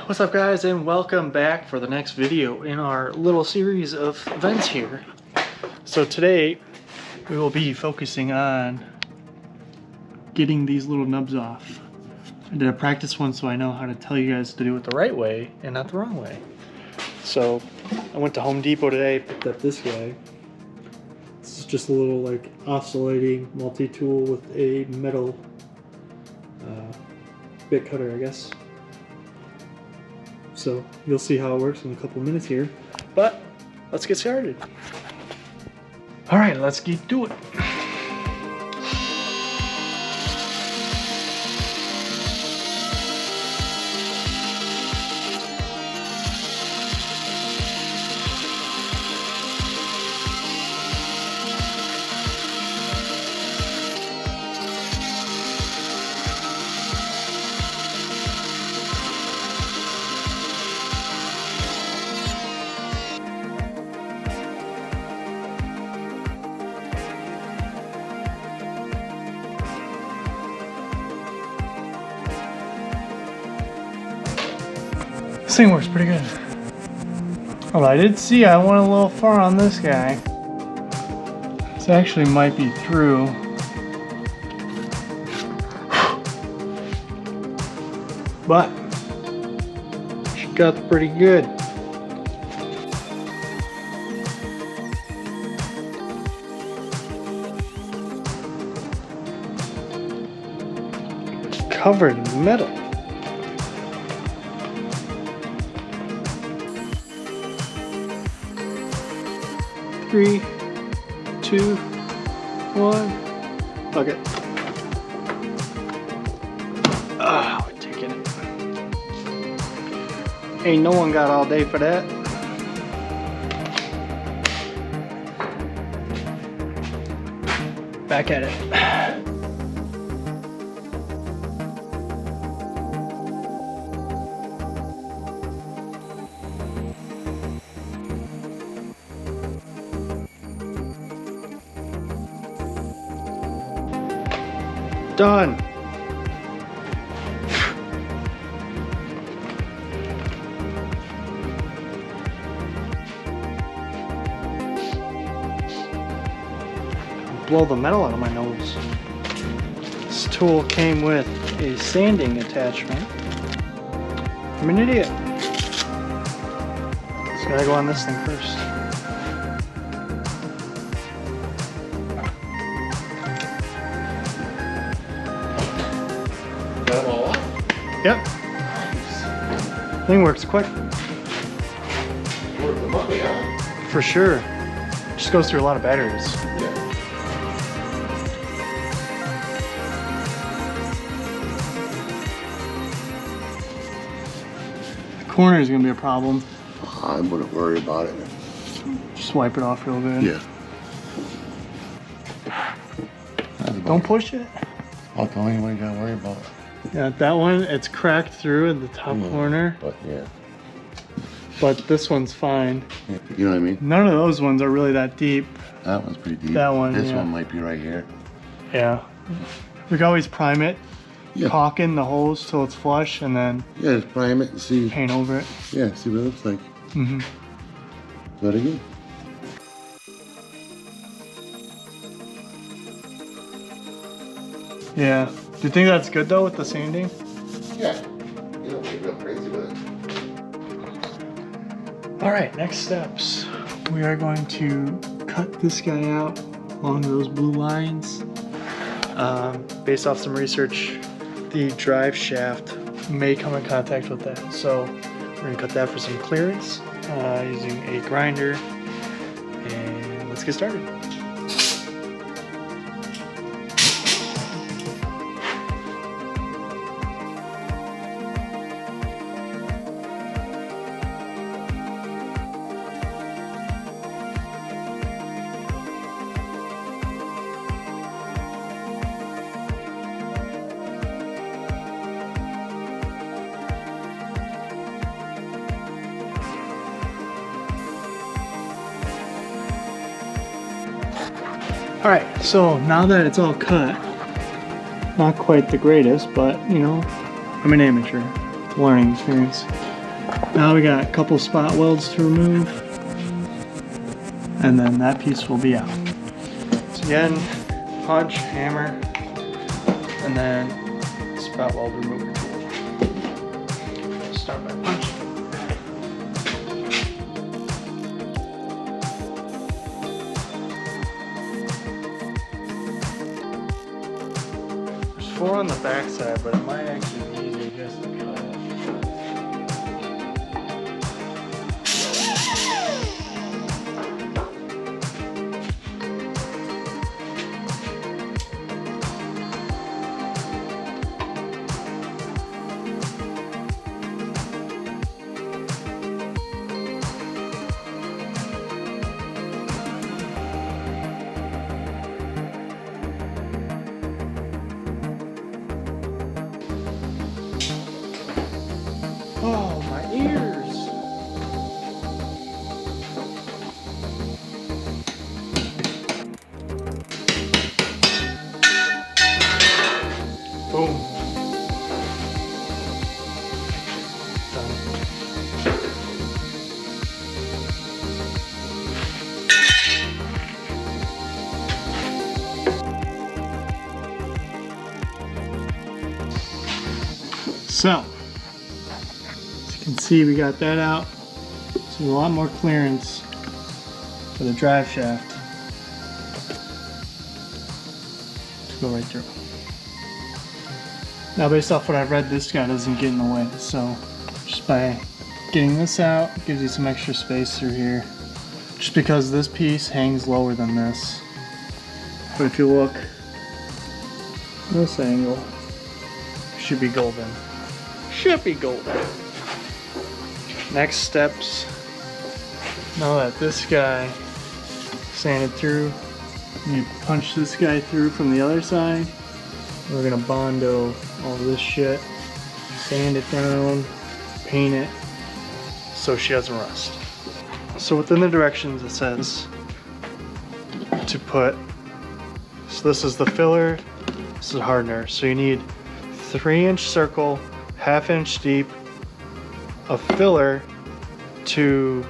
what's up guys, and welcome back for the next video in our little series of events here. So today we will be focusing on getting these little nubs off. I did a practice one so I know how to tell you guys to do it the right way and not the wrong way. So I went to Home Depot today, picked up this guy. This is just a little like oscillating multi-tool with a metal bit cutter, I guess. So you'll see how it works in a couple of minutes here, but let's get started. All right, let's get to it. This thing works pretty good. Although I did see I went a little far on this guy. This actually might be through. But she got pretty good. It's covered in metal. Three, two, one, bucket. Ah, we're taking it. Ain't no one got all day for that. Back at it. Done. Blow the metal out of my nose. This tool came with a sanding attachment. I'm an idiot. Just gotta go on this thing first. Yep. Nice. Thing works quick. Worth the money, huh? For sure. Just goes through a lot of batteries. Yeah. The corner is gonna be a problem. I wouldn't worry about it. Just wipe it off real good. Yeah. Don't push it. I'll tell you what you gotta worry about. Yeah, that one, it's cracked through in the top corner. But yeah. But this one's fine. Yeah. You know what I mean? None of those ones are really that deep. That one's pretty deep. That one, This yeah. one might be right here. Yeah. We can always prime it, Yeah. caulk in the holes till it's flush, and then Yeah, just prime it and see. paint over it. Yeah, see what it looks like. Mm-hmm. Let it go. Yeah. Do you think that's good though with the sanding? Yeah. You don't get real crazy with it. All right, next steps. We are going to cut this guy out along those blue lines. Based off some research, the drive shaft may come in contact with that. So we're gonna cut that for some clearance using a grinder, and let's get started. Alright, so now that it's all cut, not quite the greatest, but you know, I'm an amateur. It's a learning experience. Now we got a couple spot welds to remove, and then that piece will be out. So again, punch, hammer, and then spot weld remover tool. Start by punching. There's 4 on the back side, but it might actually be easier just to cut it. Oh, my ears! Boom. Done. So, as you can see, we got that out. So there's a lot more clearance for the drive shaft to go right through. Now, based off what I've read, this guy doesn't get in the way. So just by getting this out, it gives you some extra space through here. Just because this piece hangs lower than this. But if you look, this angle should be golden. Should be golden. Next steps, now that this guy sanded through, you punch this guy through from the other side. We're gonna Bondo all this shit, sand it down, paint it, so she doesn't rust. So within the directions it says to put, so this is the filler, this is hardener. So you need 3-inch circle, 1/2 inch deep of filler to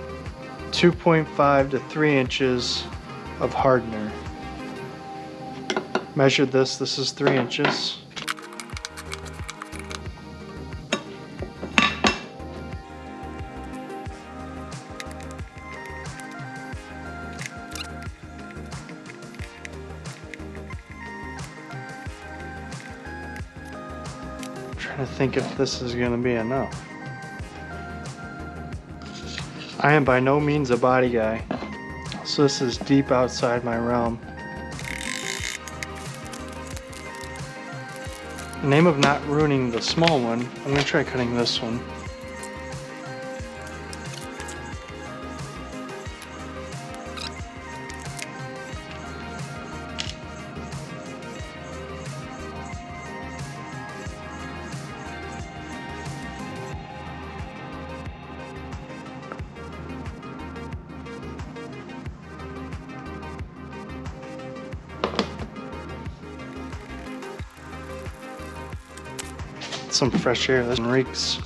2.5 to 3 inches of hardener. Measured this is 3 inches. Trying to think if this is gonna be enough. I am by no means a body guy, so this is deep outside my realm. In the name of not ruining the small one, I'm gonna try cutting this one. Some fresh air, this reeks.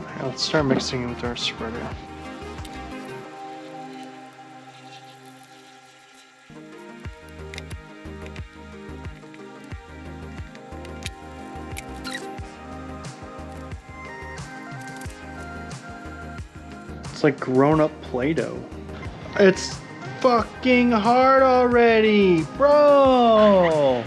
Alright, let's start mixing with our spreader. It's like grown-up Play-Doh. It's fucking hard already, bro!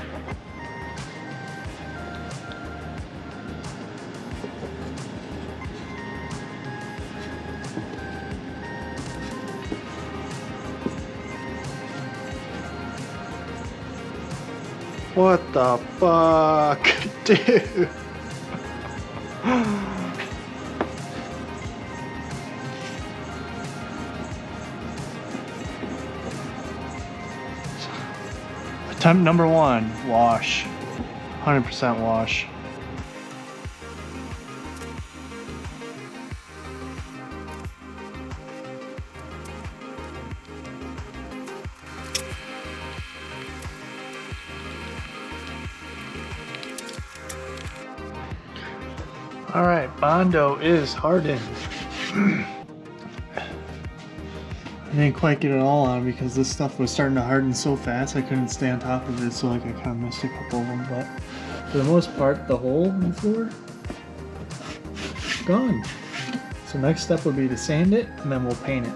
What the fuck, dude? Attempt number 1, wash. 100% wash. Alright, Bondo is hardened. I didn't quite get it all on because this stuff was starting to harden so fast I couldn't stay on top of it, so like I kind of missed a couple of them, but for the most part the hole in the floor, gone. So next step would be to sand it and then we'll paint it.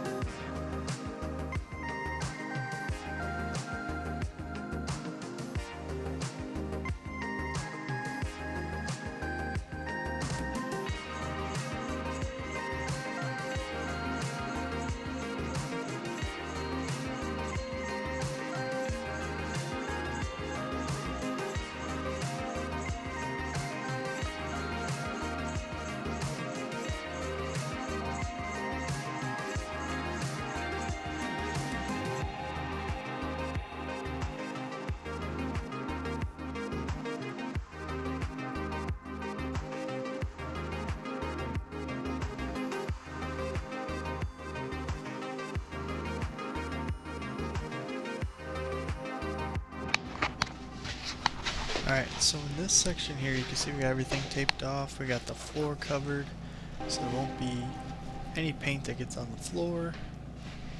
Alright, so in this section here you can see we got everything taped off, we got the floor covered, so there won't be any paint that gets on the floor.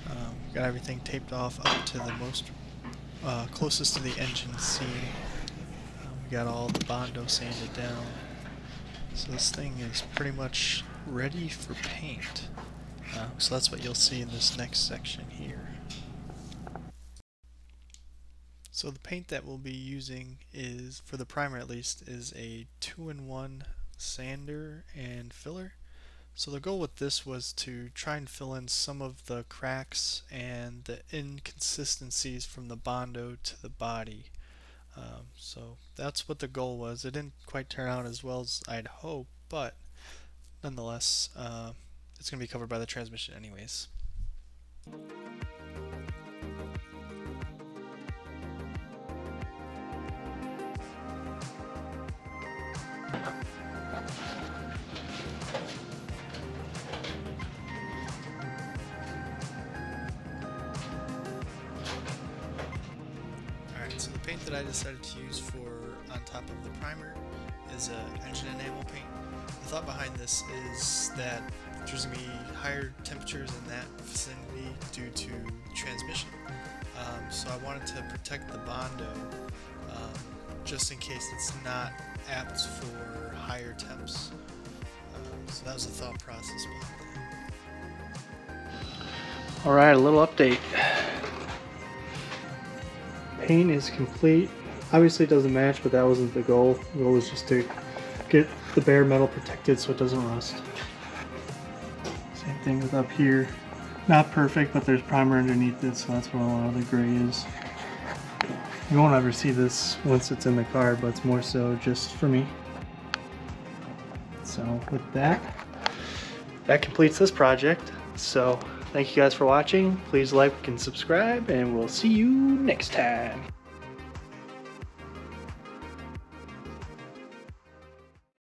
We got everything taped off up to the most closest to the engine seam. We got all the Bondo sanded down. So this thing is pretty much ready for paint. So that's what you'll see in this next section here. So the paint that we'll be using is, for the primer at least, is a 2-in-1 sander and filler. So the goal with this was to try and fill in some of the cracks and the inconsistencies from the Bondo to the body. So that's what the goal was. It didn't quite turn out as well as I'd hoped, but nonetheless, it's going to be covered by the transmission anyways. Alright, so the paint that I decided to use for on top of the primer is engine enamel paint. The thought behind this is that there's going to be higher temperatures in that vicinity due to transmission. So I wanted to protect the Bondo just in case it's not apt for higher temps. So that was the thought process behind that. Alright, a little update. Paint is complete. Obviously it doesn't match, but that wasn't the goal. The goal was just to get the bare metal protected so it doesn't rust. Same thing with up here. Not perfect, but there's primer underneath it, so that's where a lot of the gray is. You won't ever see this once it's in the car, but it's more so just for me. So with that completes this project. So thank you guys for watching. Please like and subscribe, and we'll see you next time.